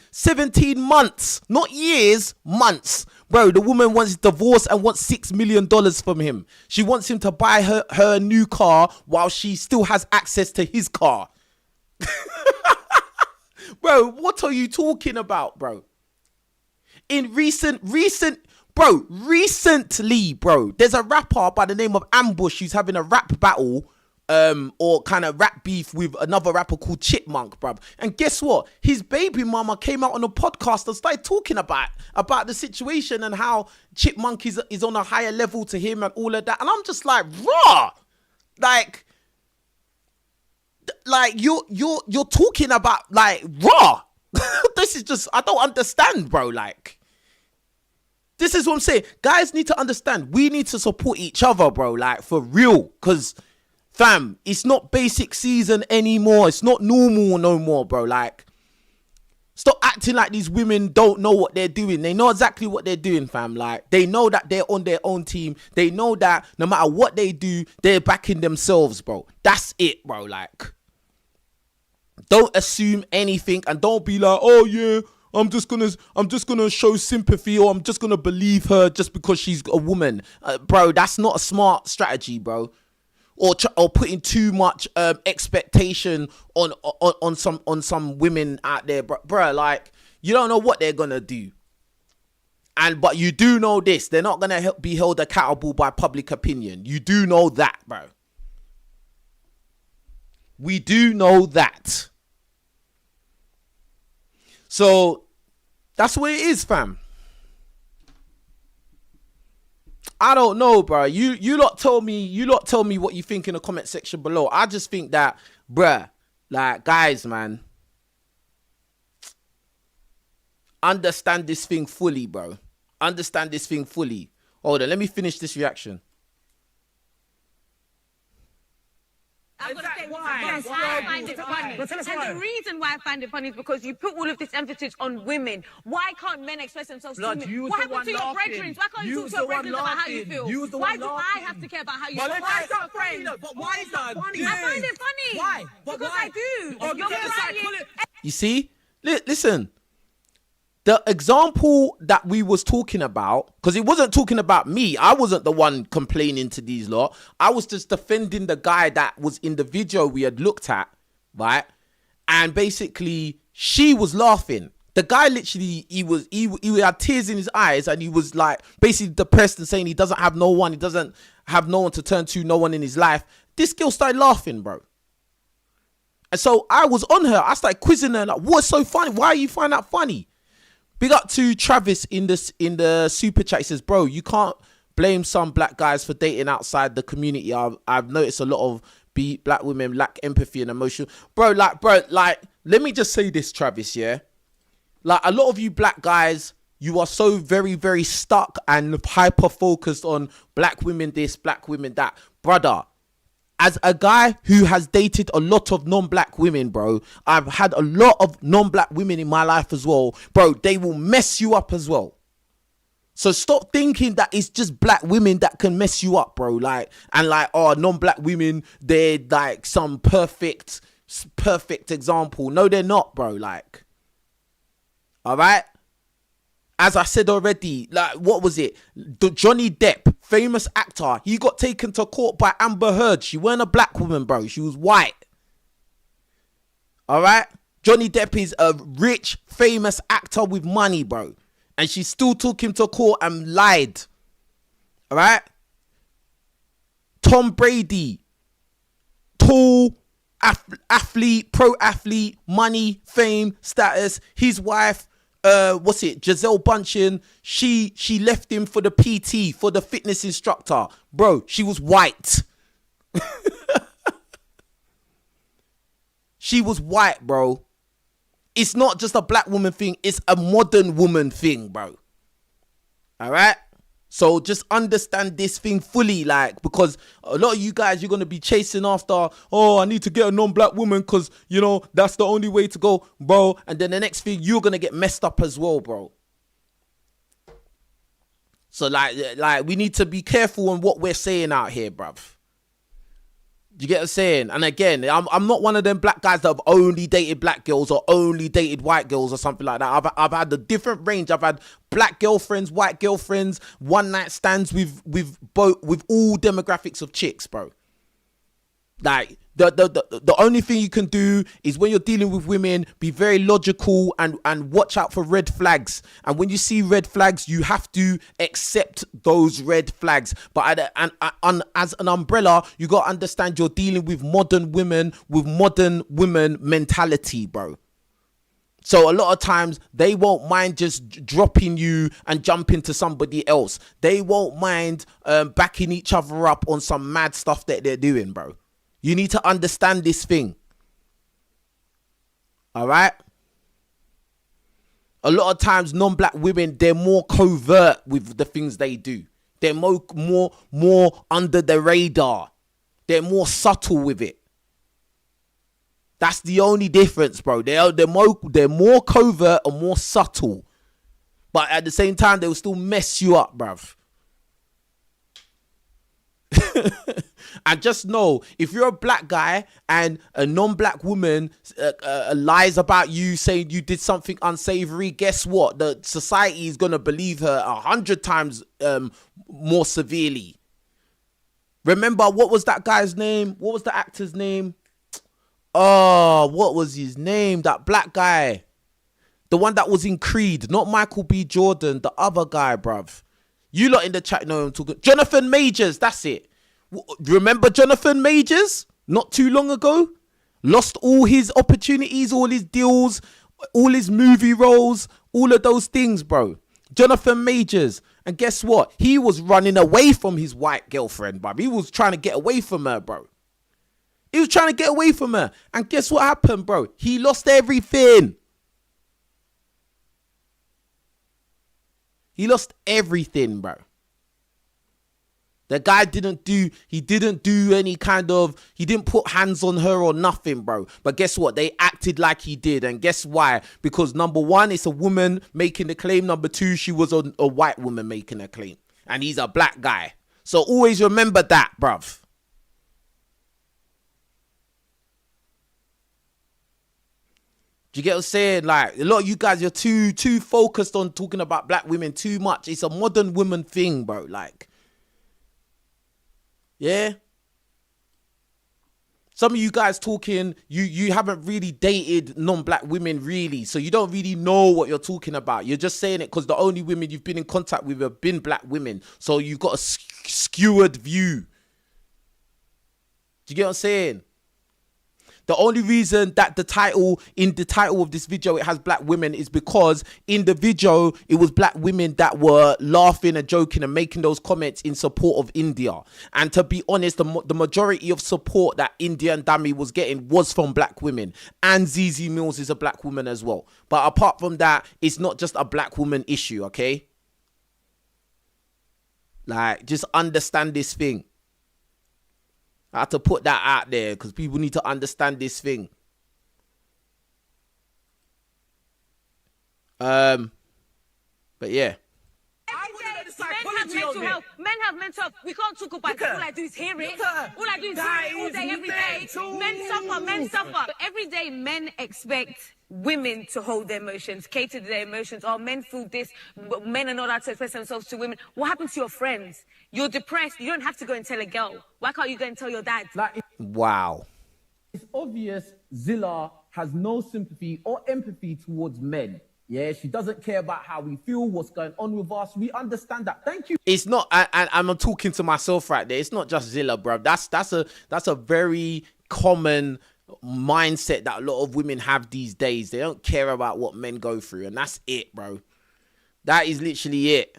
months, not years, months. Bro, the woman wants divorce and wants $6 million from him. She wants him to buy her a new car while she still has access to his car. Bro, what are you talking about, bro? In recently, bro, there's a rapper by the name of Ambush who's having a rap battle, or kind of rap beef with another rapper called Chipmunk, bruv. And guess what? His baby mama came out on a podcast and started talking about the situation and how Chipmunk is on a higher level to him and all of that. And I'm just like, raw. Like you're talking about like raw. This is just, I don't understand, bro. Like, this is what I'm saying. Guys need to understand. We need to support each other, bro. Like, for real. Because, fam, it's not basic season anymore. It's not normal no more, bro. Like, stop acting like these women don't know what they're doing. They know exactly what they're doing, fam. Like, they know that they're on their own team. They know that no matter what they do, they're backing themselves, bro. That's it, bro. Like, Don't assume anything, and don't be like, oh yeah, I'm just gonna show sympathy, or I'm just gonna believe her just because she's a woman, bro. That's not a smart strategy, bro. Or putting too much expectation on some women out there, bro. Like, you don't know what they're gonna do, but you do know this: they're not gonna be held accountable by public opinion. You do know that, bro. We do know that. So that's what it is, fam. I don't know, bro. You lot tell me what you think in the comment section below. I just think that, bruh, like, guys, man, understand this thing fully, bro. Understand this thing fully. Hold on, let me finish this reaction. I've got to say why I find it funny. And the reason why I find it funny is because you put all of this emphasis on women. Why can't men express themselves to women? What happened to your brethren? Why can't you talk to your brethren about how you feel? Why do I have to care about how you feel? Why is that funny? But why is that funny? I find it funny. Why? Because I do. You're crying. You see? Listen. The example that we was talking about, because it wasn't talking about me. I wasn't the one complaining to these lot. I was just defending the guy that was in the video we had looked at, right? And basically, she was laughing. The guy literally, he had tears in his eyes, and he was like basically depressed and saying he doesn't have no one. He doesn't have no one to turn to, no one in his life. This girl started laughing, bro. And so I was on her. I started quizzing her, like, what's so funny? Why you find that funny? Big up to Travis in the super chat. He says, bro, you can't blame some black guys for dating outside the community. I've noticed a lot of black women lack empathy and emotion. Bro, let me just say this, Travis, yeah? Like, a lot of you black guys, you are so very, very stuck and hyper focused on black women this, black women that. Brother, as a guy who has dated a lot of non-black women, bro, I've had a lot of non-black women in my life as well. Bro, they will mess you up as well. So stop thinking that it's just black women that can mess you up, bro. Oh, non-black women, they're like some perfect example. No, they're not, bro. Like, all right? As I said already, like, what was it? Johnny Depp, famous actor, he got taken to court by Amber Heard. She weren't a black woman, bro. She was white. All right? Johnny Depp is a rich, famous actor with money, bro. And she still took him to court and lied. All right? Tom Brady, tall athlete, pro athlete, money, fame, status. His wife, Giselle Bundchen, she left him for the PT, for the fitness instructor. Bro, she was white. She was white, bro. It's not just a black woman thing, it's a modern woman thing, bro. All right? So just understand this thing fully, like, because a lot of you guys, you're going to be chasing after, oh, I need to get a non-black woman because, you know, that's the only way to go, bro. And then the next thing, you're going to get messed up as well, bro. So, like we need to be careful on what we're saying out here, bruv. You get what I'm saying? And again, I'm not one of them black guys that have only dated black girls or only dated white girls or something like that. I've had a different range. I've had black girlfriends, white girlfriends, one night stands with all demographics of chicks, bro. Like, the only thing you can do is when you're dealing with women, be very logical and watch out for red flags. And when you see red flags, you have to accept those red flags. But as an umbrella, you got to understand you're dealing with modern women with modern women mentality, bro. So a lot of times they won't mind just dropping you and jumping to somebody else. They won't mind backing each other up on some mad stuff that they're doing, bro. You need to understand this thing. All right? A lot of times non-black women, they're more covert with the things they do. They're more under the radar. They're more subtle with it. That's the only difference, bro. They're more covert and more subtle. But at the same time, they will still mess you up, bruv. And just know, if you're a black guy and a non-black woman lies about you, saying you did something unsavory, guess what? The society is going to believe her 100 times more severely. Remember, what was that guy's name? What was the actor's name? Oh, what was his name? That black guy. The one that was in Creed. Not Michael B. Jordan. The other guy, bruv. You lot in the chat know I'm talking. Jonathan Majors. That's it. Remember Jonathan Majors? Not too long ago? Lost all his opportunities, all his deals, all his movie roles, all of those things, bro. Jonathan Majors. And guess what? He was running away from his white girlfriend, bro. He was trying to get away from her, bro. He was trying to get away from her. And guess what happened, bro? He lost everything. He lost everything, bro. The guy didn't do any kind of, he didn't put hands on her or nothing, bro. But guess what? They acted like he did. And guess why? Because number one, it's a woman making the claim. Number two, she was a white woman making a claim. And he's a black guy. So always remember that, bruv. Do you get what I'm saying? Like, a lot of you guys, you're too focused on talking about black women too much. It's a modern woman thing, bro. Like, yeah. Some of you guys talking, you haven't really dated non-black women, really. So you don't really know what you're talking about. You're just saying it because the only women you've been in contact with have been black women. So you've got a skewed view. Do you get what I'm saying? The only reason that in the title of this video, it has black women is because in the video, it was black women that were laughing and joking and making those comments in support of Indiyah. And to be honest, the majority of support that Indiyah and Dami was getting was from black women. And Zeze Mills is a black woman as well. But apart from that, it's not just a black woman issue, okay? Like, just understand this thing. I had to put that out there because people need to understand this thing. But yeah. Men have mental health. We can't talk about it. All I do is hear it. All I do is hear it all day, every day. Men suffer. But every day, men expect women to hold their emotions, cater to their emotions. Oh, men feel this. But men are not allowed to express themselves to women. What happens to your friends? You're depressed. You don't have to go and tell a girl. Why can't you go and tell your dad? Wow. It's obvious Zilla has no sympathy or empathy towards men. Yeah, she doesn't care about how we feel, what's going on with us. We understand that. Thank you. It's not, and I'm talking to myself right there. It's not just Zilla, bro. That's a very common mindset that a lot of women have these days. They don't care about what men go through, and that's it, bro. That is literally it.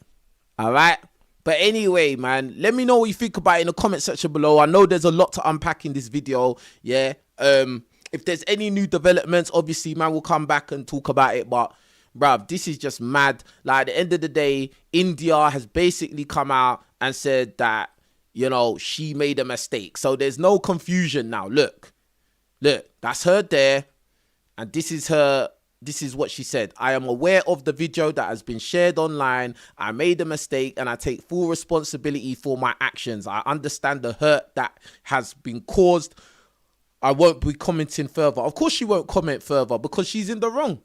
All right. But anyway, man, let me know what you think about it in the comment section below. I know there's a lot to unpack in this video. Yeah. If there's any new developments, obviously, man, we'll come back and talk about it. But bruv, this is just mad. Like, at the end of the day, Indiyah has basically come out and said that, you know, she made a mistake. So there's no confusion now. Look, that's her there. And this is what she said. I am aware of the video that has been shared online. I made a mistake and I take full responsibility for my actions. I understand the hurt that has been caused. I won't be commenting further. Of course she won't comment further because she's in the wrong.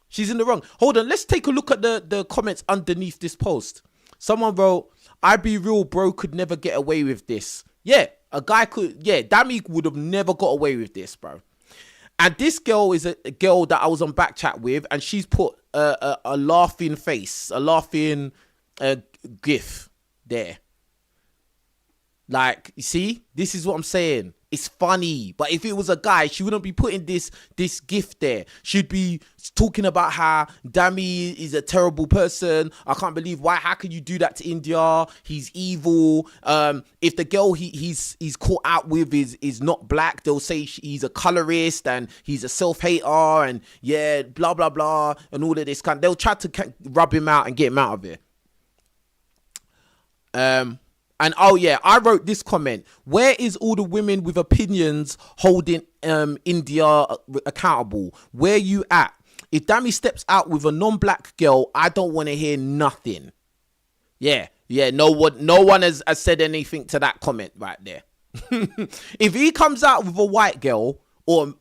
She's in the wrong. Hold on, let's take a look at the comments underneath this post. Someone wrote, I be real, bro could never get away with this. Yeah, a guy could, yeah, Dami would have never got away with this, bro. And this girl is a girl that I was on Backchat with, and she's put a laughing face, a laughing gif there. Like, you see, this is what I'm saying. It's funny, but if it was a guy, she wouldn't be putting this gift there. She'd be talking about how Dami is a terrible person. I can't believe how can you do that to Indiyah? He's evil. If the girl he's caught out with is not black, they'll say he's a colorist and he's a self-hater and yeah, blah blah blah and all of this kind. They'll try to rub him out and get him out of it. And oh yeah, I wrote this comment. Where is all the women with opinions holding Indiyah accountable? Where you at? If Dami steps out with a non-black girl, I don't want to hear nothing. Yeah, Yeah, no one has said anything to that comment right there. If he comes out with a white girl or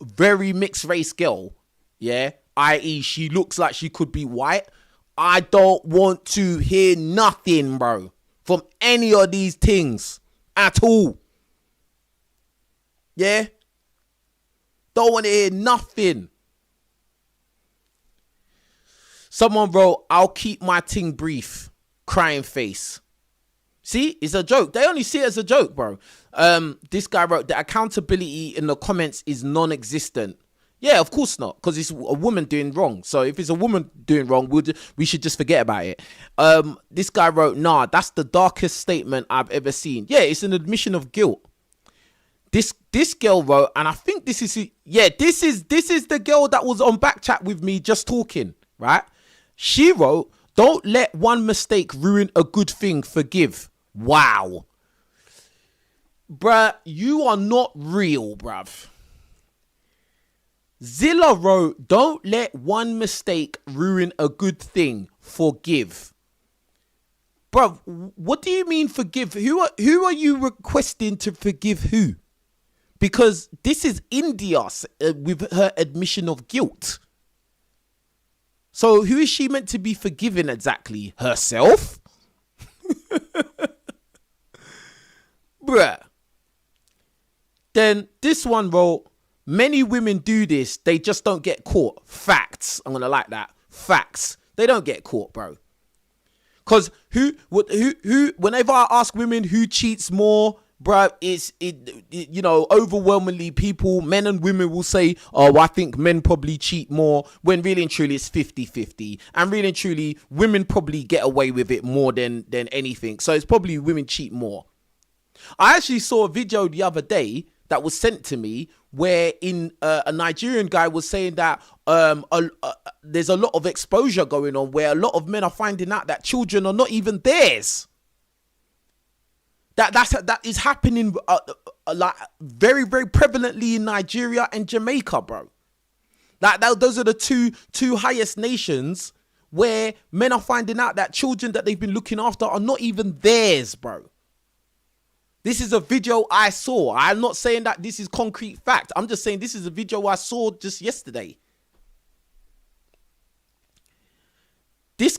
very mixed race girl, yeah, i.e. she looks like she could be white, I don't want to hear nothing, bro, from any of these things at all. Yeah? Don't want to hear nothing. Someone wrote, I'll keep my thing brief. Crying face. See, it's a joke. They only see it as a joke, bro. This guy wrote, the accountability in the comments is non-existent. Yeah, of course not, because it's a woman doing wrong. So if it's a woman doing wrong, we should just forget about it. This guy wrote, nah, that's the darkest statement I've ever seen. Yeah, it's an admission of guilt. This girl wrote, and I think this is the girl that was on Backchat with me just talking, right? She wrote, don't let one mistake ruin a good thing, forgive. Wow. Bruh, you are not real, bruv. Zilla wrote, don't let one mistake ruin a good thing, forgive. Bruv, what do you mean forgive? Who are you requesting to forgive who? Because this is Indiyah with her admission of guilt. So who is she meant to be forgiving exactly? Herself? Bruh. Then this one wrote, many women do this, they just don't get caught. Facts. I'm gonna like that. Facts. They don't get caught, bro. Cause who whenever I ask women who cheats more, bro, overwhelmingly men and women will say, oh, I think men probably cheat more, when really and truly it's 50-50. And really and truly, women probably get away with it more than anything. So it's probably women cheat more. I actually saw a video the other day that was sent to me where a Nigerian guy was saying that there's a lot of exposure going on where a lot of men are finding out that children are not even theirs. That is happening like very, very prevalently in Nigeria and Jamaica, bro. Those are the two highest nations where men are finding out that children that they've been looking after are not even theirs, bro. This is a video I saw. I'm not saying that this is concrete fact. I'm just saying this is a video I saw just yesterday. This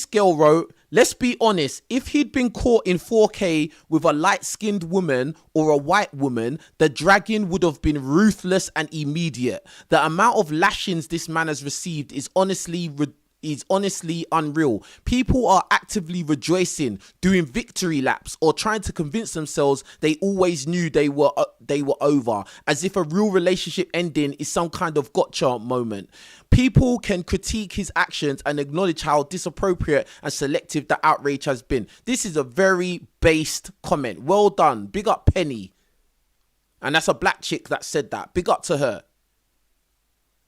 girl wrote, let's be honest, if he'd been caught in 4K with a light-skinned woman or a white woman, the dragging would have been ruthless and immediate. The amount of lashings this man has received is honestly unreal. People are actively rejoicing, doing victory laps, or trying to convince themselves they always knew they were over, as if a real relationship ending is some kind of gotcha moment. People can critique his actions and acknowledge how disappropriate and selective the outrage has been. This is a very based comment. Well done. Big up Penny. And that's a black chick that said that. Big up to her.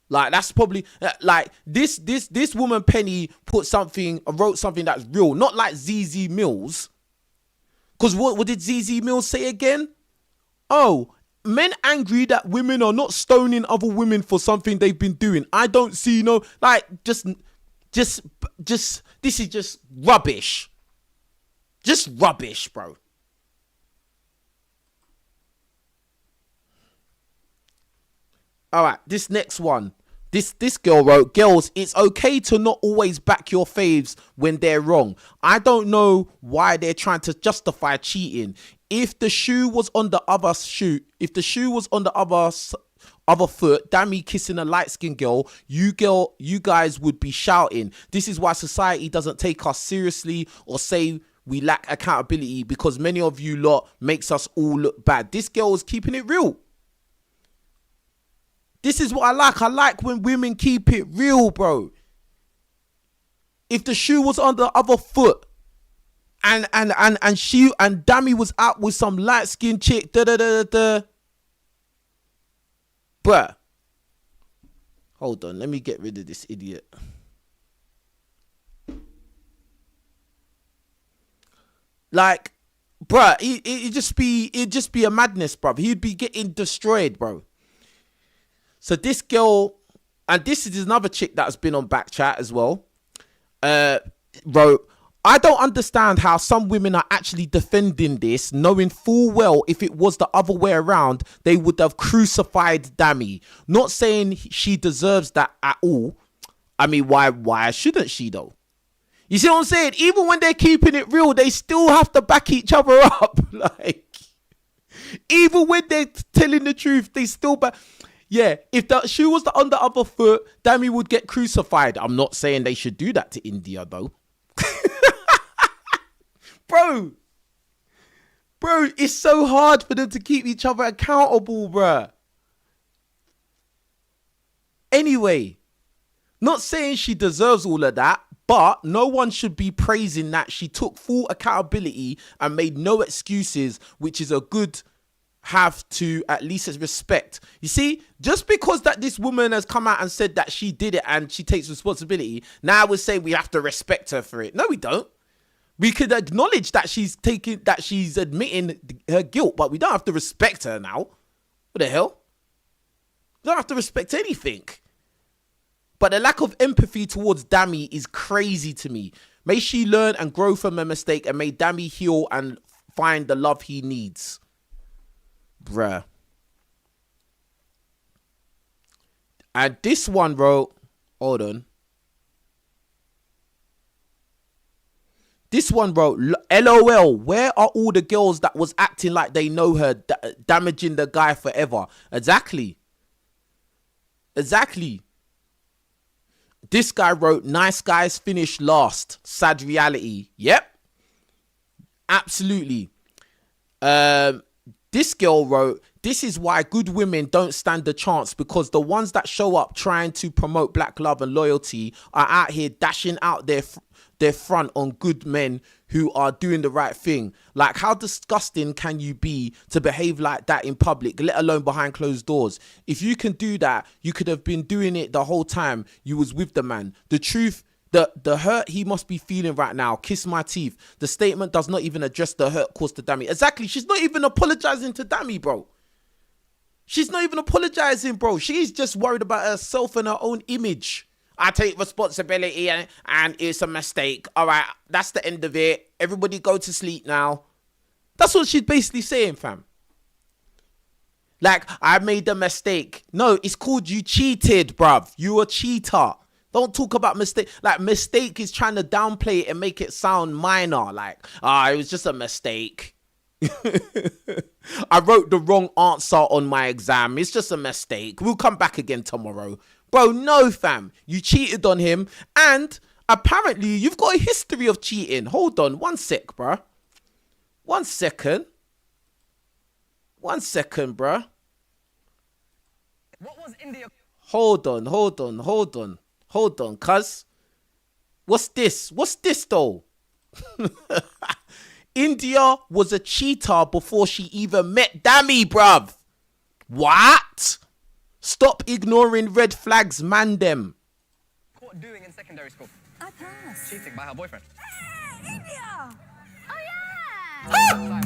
Like, that's probably like this woman Penny wrote something that's real, not like Zeze Mills. Because what did Zeze Mills say again? Oh, men angry that women are not stoning other women for something they've been doing. I don't see no, like, just this is just rubbish. Just rubbish, bro. All right, this next one. This girl wrote, girls, it's okay to not always back your faves when they're wrong. I don't know why they're trying to justify cheating. If the shoe was on the other foot, Dami kissing a light-skinned girl, you guys would be shouting. This is why society doesn't take us seriously or say we lack accountability, because many of you lot makes us all look bad. This girl is keeping it real. This is what I like. I like when women keep it real, bro. If the shoe was on the other foot and Dami was out with some light-skinned chick, bruh. Hold on, let me get rid of this idiot. Like, bruh, it'd just be a madness, bruv. He'd be getting destroyed, bro. So this girl, and this is another chick that's been on Backchat as well, wrote, I don't understand how some women are actually defending this, knowing full well if it was the other way around, they would have crucified Dami. Not saying she deserves that at all. I mean, why shouldn't she though? You see what I'm saying? Even when they're keeping it real, they still have to back each other up. Like, even when they're telling the truth, they still back. Yeah, if the shoe was on the other foot, Dami would get crucified. I'm not saying they should do that to Indiyah though. Bro, it's so hard for them to keep each other accountable, bruh. Anyway, not saying she deserves all of that, but no one should be praising that she took full accountability and made no excuses, which is a good have to at least respect. You see, just because that this woman has come out and said that she did it and she takes responsibility, now we're saying we have to respect her for it. No, we don't. We could acknowledge that she's admitting her guilt, but we don't have to respect her now. What the hell? We don't have to respect anything. But the lack of empathy towards Dami is crazy to me. May she learn and grow from her mistake, and may Dami heal and find the love he needs. Bruh. And this one wrote, hold on. This one wrote, LOL, where are all the girls that was acting like they know her, damaging the guy forever? Exactly. This guy wrote, nice guys finish last. Sad reality. Yep. Absolutely. This girl wrote, this is why good women don't stand a chance, because the ones that show up trying to promote black love and loyalty are out here dashing out their front on good men who are doing the right thing. Like, how disgusting can you be to behave like that in public, let alone behind closed doors? If you can do that, you could have been doing it the whole time you was with the man. The truth, the hurt he must be feeling right now, kiss my teeth. The statement does not even address the hurt caused to Dami. Exactly. She's not even apologizing to Dami, bro. She's not even apologizing, bro. She's just worried about herself and her own image. I take responsibility and it's a mistake. All right, that's the end of it. Everybody go to sleep now. That's what she's basically saying, fam. Like, I made a mistake. No, it's called you cheated, bruv. You a cheater. Don't talk about mistake. Like, mistake is trying to downplay it and make it sound minor. Like, it was just a mistake. I wrote the wrong answer on my exam. It's just a mistake. We'll come back again tomorrow. Bro, no, fam. You cheated on him. And apparently, you've got a history of cheating. Hold on. 1 sec, bro. 1 second. 1 second, bro. What was Indiyah? Hold on, cuz. What's this, though? Indiyah was a cheater before she even met Dami, bruv. What? Stop ignoring red flags, man them. Caught doing in secondary school. I passed. Cheating by her boyfriend. Hey, Indiyah! Oh, yeah!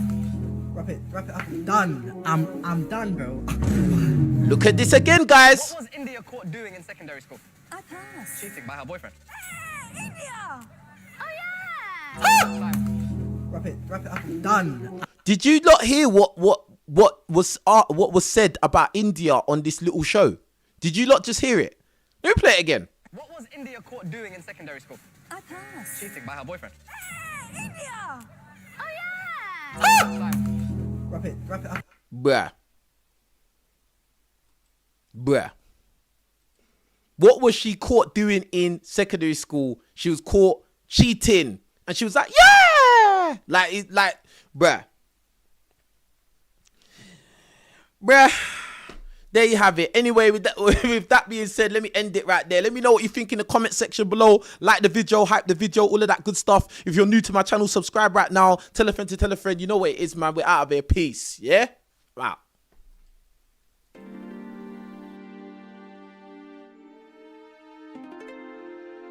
Wrap it up. Done. I'm done, bro. Look at this again, guys. What was Indiyah caught doing in secondary school? I passed. Cheating by her boyfriend. Hey, Indiyah! Oh, yeah! Wrap it up. Done. Did you not hear what was said about Indiyah on this little show? Did you not just hear it? Let me play it again. What was Indiyah caught doing in secondary school? I passed. Cheating by her boyfriend. Hey, Indiyah! Oh, yeah! Wrap it up. Bruh. What was she caught doing in secondary school? She was caught cheating. And she was like, yeah! Like, bruh. There you have it. Anyway, with that being said, let me end it right there. Let me know what you think in the comment section below. Like the video, hype the video, all of that good stuff. If you're new to my channel, subscribe right now. Tell a friend to tell a friend. You know what it is, man. We're out of here. Peace. Yeah? Wow.